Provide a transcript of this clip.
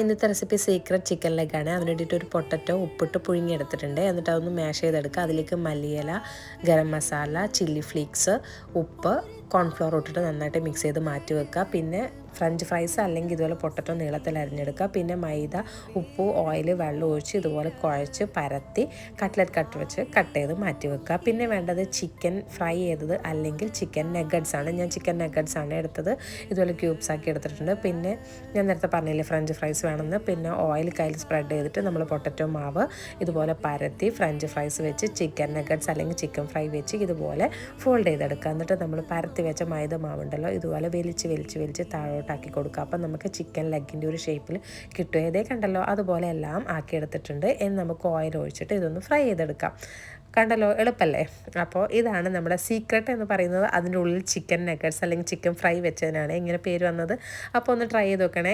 ഇന്നത്തെ recipe secret chicken ലെഗാണ്. അതിന് വേണ്ടിയിട്ട് ഒരു പൊട്ടറ്റോ ഉപ്പിട്ട് പുഴുങ്ങിയെടുത്തിട്ടുണ്ട്. എന്നിട്ട് അതൊന്ന് മാഷ് ചെയ്തെടുക്കുക. അതിലേക്ക് മല്ലിയില, ഗരം മസാല, ചില്ലി ഫ്ലേക്സ്, ഉപ്പ്, കോൺഫ്ലോർ ഇട്ടിട്ട് നന്നായിട്ട് മിക്സ് ചെയ്ത് മാറ്റി വെക്കുക. പിന്നെ ഫ്രഞ്ച് ഫ്രൈസ് അല്ലെങ്കിൽ ഇതുപോലെ പൊട്ടറ്റോ നീളത്തിൽ അരിഞ്ഞെടുക്കുക. പിന്നെ മൈദ, ഉപ്പ്, ഓയിൽ, വെള്ളം ഒഴിച്ച് ഇതുപോലെ കുഴച്ച് പരത്തി കട്ട്ലറ്റ് കട്ട് വെച്ച് കട്ട് ചെയ്ത് മാറ്റി വെക്കുക. പിന്നെ വേണ്ടത് ചിക്കൻ ഫ്രൈ ചെയ്തത് അല്ലെങ്കിൽ ചിക്കൻ നഗറ്റ്സ് ആണ്. ഞാൻ ചിക്കൻ നഗറ്റ്സ് ആണ് എടുത്തത്. ഇതുപോലെ ക്യൂബ്സ് ആക്കി എടുത്തിട്ടുണ്ട്. പിന്നെ ഞാൻ നേരത്തെ പറഞ്ഞില്ലേ ഫ്രഞ്ച് ഫ്രൈസ് വേണമെന്ന്. പിന്നെ ഓയിൽ കയ്യിൽ സ്പ്രെഡ് ചെയ്തിട്ട് നമ്മൾ പൊട്ടറ്റോ മാവ് ഇതുപോലെ പരത്തി ഫ്രഞ്ച് ഫ്രൈസ് വെച്ച് ചിക്കൻ നഗറ്റ്സ് അല്ലെങ്കിൽ ചിക്കൻ ഫ്രൈ വെച്ച് ഇതുപോലെ ഫോൾഡ് ചെയ്തെടുക്കുക. എന്നിട്ട് നമ്മൾ പരത്തി വെച്ച മൈദ മാവുണ്ടല്ലോ ഇതുപോലെ വലിച്ച് താഴോട്ടാക്കി കൊടുക്കുക. അപ്പം നമുക്ക് ചിക്കൻ ലെഗിൻ്റെ ഒരു ഷേപ്പിൽ കിട്ടും. ഏതേ കണ്ടല്ലോ അതുപോലെ എല്ലാം ആക്കിയെടുത്തിട്ടുണ്ട്. നമുക്ക് ഓയിൽ ഒഴിച്ചിട്ട് ഇതൊന്ന് ഫ്രൈ ചെയ്തെടുക്കാം. കണ്ടല്ലോ എളുപ്പമല്ലേ? അപ്പോൾ ഇതാണ് നമ്മുടെ സീക്രട്ട് എന്ന് പറയുന്നത്. അതിൻ്റെ ഉള്ളിൽ ചിക്കൻ നഗറ്റ്സ് അല്ലെങ്കിൽ ചിക്കൻ ഫ്രൈ വെച്ചതിനാണ് ഇങ്ങനെ പേര് വന്നത്. അപ്പോൾ ഒന്ന് ട്രൈ ചെയ്ത് നോക്കണേ.